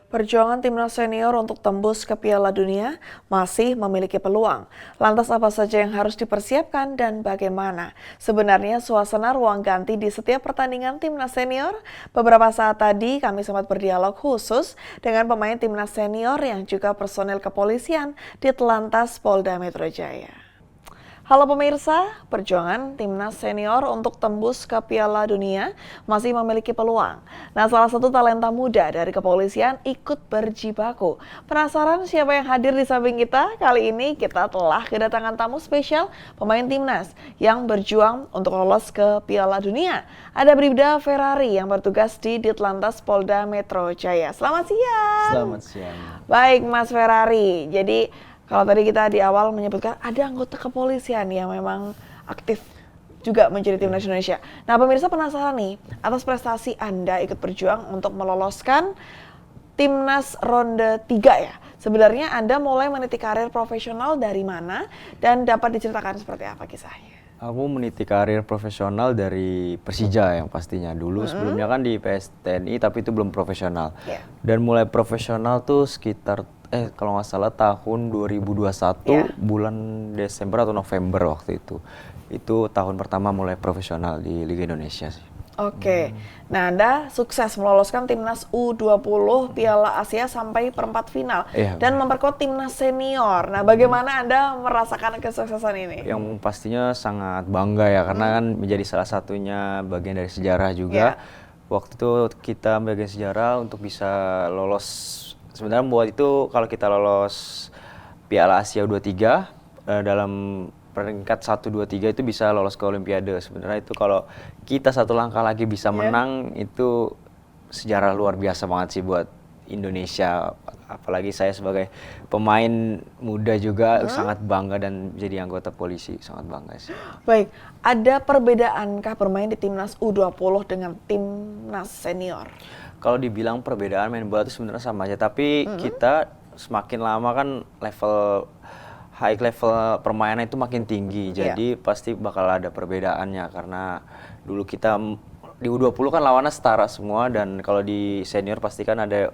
Perjuangan timnas senior untuk tembus ke Piala Dunia masih memiliki peluang. Lantas apa saja yang harus dipersiapkan dan bagaimana? Sebenarnya suasana ruang ganti di setiap pertandingan timnas senior? Beberapa saat tadi kami sempat berdialog khusus dengan pemain timnas senior yang juga personel kepolisian di Telantas Polda Metro Jaya. Halo pemirsa, perjuangan timnas senior untuk tembus ke Piala Dunia masih memiliki peluang. Nah, salah satu talenta muda dari kepolisian ikut berjibaku. Penasaran siapa yang hadir di samping kita? Kali ini kita telah kedatangan tamu spesial pemain timnas yang berjuang untuk lolos ke Piala Dunia. Ada Bribda Ferrari yang bertugas di Ditlantas Polda Metro Jaya. Selamat siang. Selamat siang. Baik Mas Ferrari, jadi kalau tadi kita di awal menyebutkan ada anggota kepolisian yang memang aktif juga menjadi timnas Indonesia. Nah, pemirsa penasaran nih atas prestasi Anda ikut berjuang untuk meloloskan timnas ronde 3 ya. Sebenarnya Anda mulai meniti karir profesional dari mana dan dapat diceritakan seperti apa kisahnya? Aku meniti karir profesional dari Persija yang pastinya. Dulu sebelumnya kan di PS TNI tapi itu belum profesional. Yeah. Dan mulai profesional tuh sekitar kalau nggak salah tahun 2021 bulan Desember atau November waktu itu. Itu tahun pertama mulai profesional di Liga Indonesia sih. Oke, nah Anda sukses meloloskan timnas U20 Piala Asia sampai perempat final dan memperkuat timnas senior. Nah, bagaimana Anda merasakan kesuksesan ini? Yang pastinya sangat bangga ya, karena kan menjadi salah satunya bagian dari sejarah juga. Waktu itu kita bagian sejarah untuk bisa lolos. Sebenarnya buat itu kalau kita lolos Piala Asia U23 dalam peringkat 1, 2, 3 itu bisa lolos ke Olimpiade. Sebenarnya itu kalau kita satu langkah lagi bisa menang itu sejarah luar biasa banget sih buat Indonesia. Apalagi saya sebagai pemain muda juga sangat bangga dan jadi anggota polisi, sangat bangga sih. Baik, ada perbedaankah bermain di timnas U20 dengan timnas senior? Kalau dibilang perbedaan main bola itu sebenarnya sama aja, tapi kita semakin lama kan high level permainan itu makin tinggi, jadi pasti bakal ada perbedaannya karena dulu kita di U20 kan lawannya setara semua dan kalau di senior pasti kan ada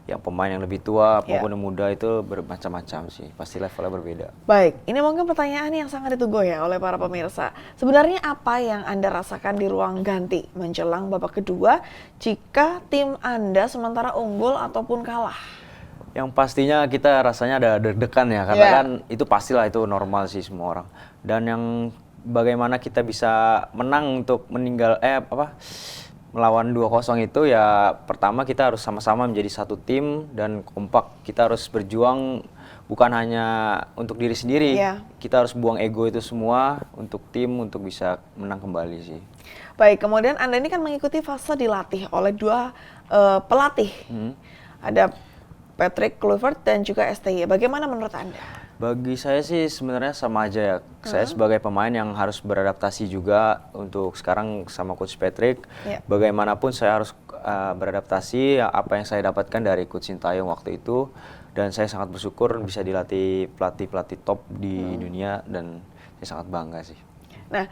yang pemain yang lebih tua maupun yang muda itu bermacam-macam sih, pasti levelnya berbeda. Baik, ini mungkin pertanyaan yang sangat ditunggu ya oleh para pemirsa. Sebenarnya apa yang Anda rasakan di ruang ganti menjelang babak kedua jika tim Anda sementara unggul ataupun kalah? Yang pastinya kita rasanya ada deg-degan ya, karena kan itu pastilah, itu normal sih semua orang. Dan yang bagaimana kita bisa menang untuk melawan 2-0 itu ya pertama kita harus sama-sama menjadi satu tim dan kompak. Kita harus berjuang bukan hanya untuk diri sendiri, kita harus buang ego itu semua untuk tim untuk bisa menang kembali sih. Baik, kemudian Anda ini kan mengikuti fase dilatih oleh dua pelatih. Ada Patrick Kluivert dan juga STY. Bagaimana menurut Anda? Bagi saya sih sebenarnya sama aja ya. Saya sebagai pemain yang harus beradaptasi juga untuk sekarang sama Coach Patrick. Bagaimanapun saya harus beradaptasi apa yang saya dapatkan dari Coach Sintayong waktu itu. Dan saya sangat bersyukur bisa dilatih pelatih-pelatih top di dunia dan saya sangat bangga sih. Nah,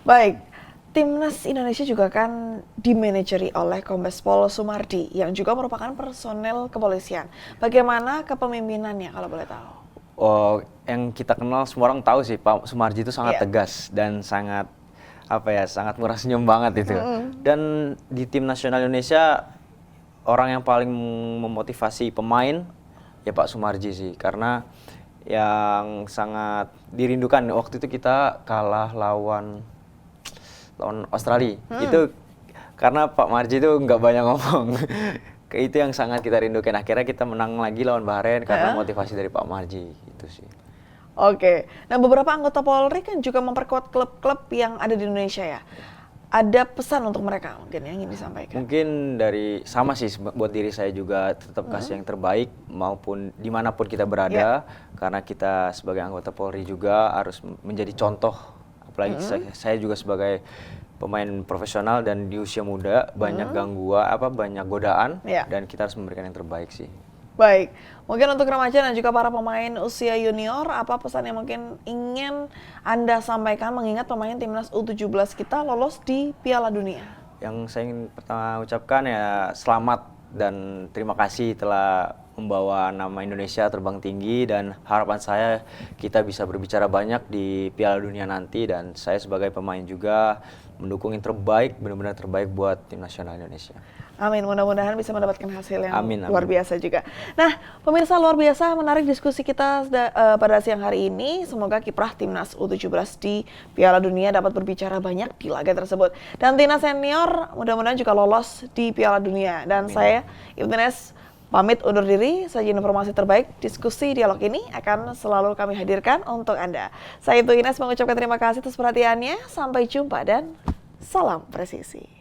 baik. Timnas Indonesia juga kan dimanajeri oleh Kombes Pol Sumardi yang juga merupakan personel kepolisian. Bagaimana kepemimpinannya kalau boleh tahu? Oh, yang kita kenal semua orang tahu sih, Pak Sumardi itu sangat tegas dan sangat sangat murah senyum banget itu. Dan di tim nasional Indonesia orang yang paling memotivasi pemain ya Pak Sumardi sih, karena yang sangat dirindukan waktu itu kita kalah lawan Australia. Itu karena Pak Marji itu nggak banyak ngomong. Itu yang sangat kita rindukan. Akhirnya kita menang lagi lawan Bahrain karena motivasi dari Pak Marji itu sih. Oke, nah beberapa anggota Polri kan juga memperkuat klub-klub yang ada di Indonesia ya. Ada pesan untuk mereka mungkin yang ingin disampaikan? Mungkin sama sih buat diri saya juga tetap kasih yang terbaik maupun dimanapun kita berada. Karena kita sebagai anggota Polri juga harus menjadi contoh. Apalagi saya juga sebagai pemain profesional dan di usia muda banyak banyak godaan dan kita harus memberikan yang terbaik sih. Baik, mungkin untuk remaja dan juga para pemain usia junior, apa pesan yang mungkin ingin Anda sampaikan mengingat pemain timnas U17 kita lolos di Piala Dunia? Yang saya ingin pertama ucapkan ya selamat dan terima kasih telah membawa nama Indonesia terbang tinggi, dan harapan saya kita bisa berbicara banyak di Piala Dunia nanti, dan saya sebagai pemain juga mendukung yang terbaik, benar-benar terbaik buat tim nasional Indonesia. Amin, mudah-mudahan bisa mendapatkan hasil yang Amin, amin. luar biasa juga. Nah, pemirsa, luar biasa menarik diskusi kita pada siang hari ini. Semoga kiprah timnas U17 di Piala Dunia dapat berbicara banyak di laga tersebut. Dan timnas senior mudah-mudahan juga lolos di Piala Dunia. Dan Amin. saya, Ibtines, pamit undur diri. Sajian informasi terbaik, diskusi dialog ini akan selalu kami hadirkan untuk Anda. Saya Itu Ines mengucapkan terima kasih atas perhatiannya. Sampai jumpa dan salam presisi.